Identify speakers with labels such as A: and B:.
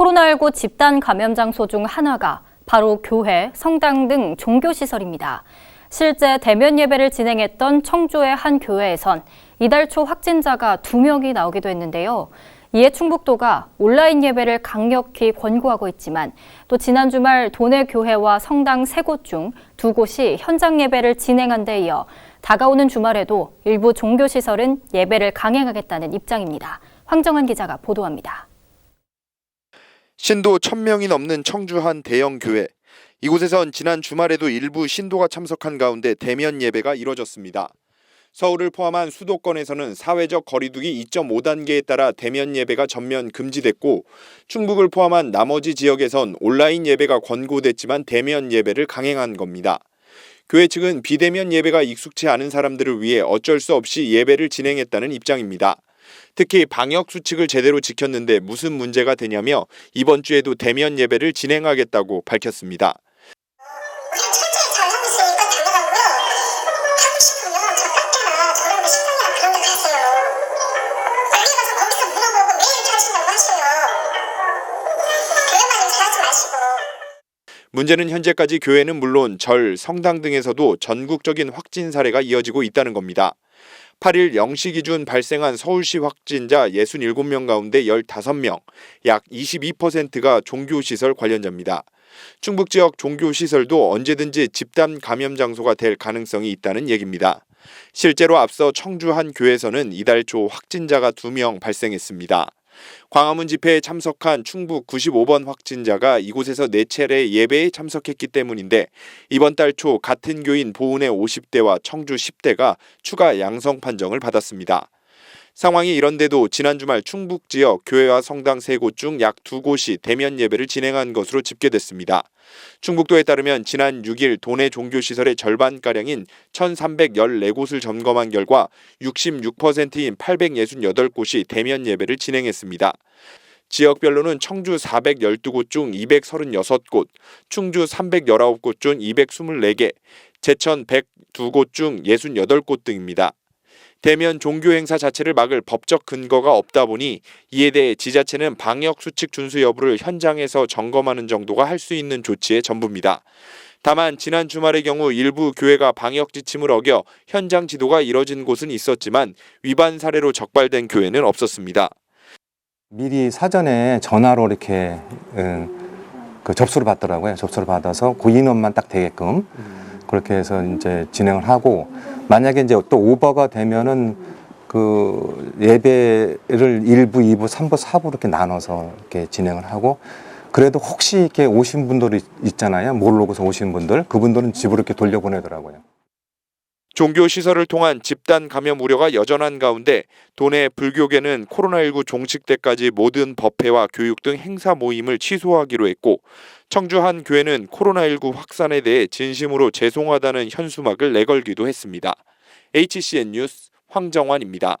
A: 코로나19 집단 감염 장소 중 하나가 바로 교회, 성당 등 종교시설입니다. 실제 대면 예배를 진행했던 청주의 한 교회에선 이달 초 확진자가 2명이 나오기도 했는데요. 이에 충북도가 온라인 예배를 강력히 권고하고 있지만 또 지난 주말 도내 교회와 성당 3곳 중 2곳이 현장 예배를 진행한 데 이어 다가오는 주말에도 일부 종교시설은 예배를 강행하겠다는 입장입니다. 황정환 기자가 보도합니다.
B: 신도 1,000명이 넘는 청주 한 대형 교회. 이곳에선 지난 주말에도 일부 신도가 참석한 가운데 대면 예배가 이뤄졌습니다. 서울을 포함한 수도권에서는 사회적 거리두기 2.5단계에 따라 대면 예배가 전면 금지됐고 충북을 포함한 나머지 지역에선 온라인 예배가 권고됐지만 대면 예배를 강행한 겁니다. 교회 측은 비대면 예배가 익숙치 않은 사람들을 위해 어쩔 수 없이 예배를 진행했다는 입장입니다. 특히 방역 수칙을 제대로 지켰는데 무슨 문제가 되냐며 이번 주에도 대면 예배를 진행하겠다고 밝혔습니다. 문제는 현재까지 교회는 물론 절, 성당 등에서도 전국적인 확진 사례가 이어지고 있다는 겁니다. 8일 0시 기준 발생한 서울시 확진자 67명 가운데 15명, 약 22%가 종교시설 관련자입니다. 충북 지역 종교시설도 언제든지 집단 감염 장소가 될 가능성이 있다는 얘기입니다. 실제로 앞서 청주 한 교회에서는 이달 초 확진자가 2명 발생했습니다. 광화문 집회에 참석한 충북 95번 확진자가 이곳에서 4차례 예배에 참석했기 때문인데 이번 달 초 같은 교인 보은의 50대와 청주 10대가 추가 양성 판정을 받았습니다. 상황이 이런데도 지난 주말 충북 지역 교회와 성당 3곳 중 약 2곳이 대면 예배를 진행한 것으로 집계됐습니다. 충북도에 따르면 지난 6일 도내 종교시설의 절반가량인 1,314곳을 점검한 결과 66%인 868곳이 대면 예배를 진행했습니다. 지역별로는 청주 412곳 중 236곳, 충주 319곳 중 224개, 제천 102곳 중 68곳 등입니다. 대면 종교 행사 자체를 막을 법적 근거가 없다 보니 이에 대해 지자체는 방역 수칙 준수 여부를 현장에서 점검하는 정도가 할 수 있는 조치의 전부입니다. 다만 지난 주말의 경우 일부 교회가 방역 지침을 어겨 현장 지도가 이뤄진 곳은 있었지만 위반 사례로 적발된 교회는 없었습니다.
C: 미리 사전에 전화로 이렇게 접수를 받더라고요. 접수를 받아서 그 인원만 딱 되게끔 그렇게 해서 이제 진행을 하고 만약에 이제 또 오버가 되면은 그 예배를 1부, 2부, 3부, 4부 이렇게 나눠서 이렇게 진행을 하고 그래도 혹시 이렇게 오신 분들이 있잖아요. 모르고서 오신 분들, 그분들은 집으로 이렇게 돌려보내더라고요.
B: 종교시설을 통한 집단 감염 우려가 여전한 가운데 도내 불교계는 코로나19 종식 때까지 모든 법회와 교육 등 행사 모임을 취소하기로 했고 청주 한 교회는 코로나19 확산에 대해 진심으로 죄송하다는 현수막을 내걸기도 했습니다. HCN 뉴스 황정환입니다.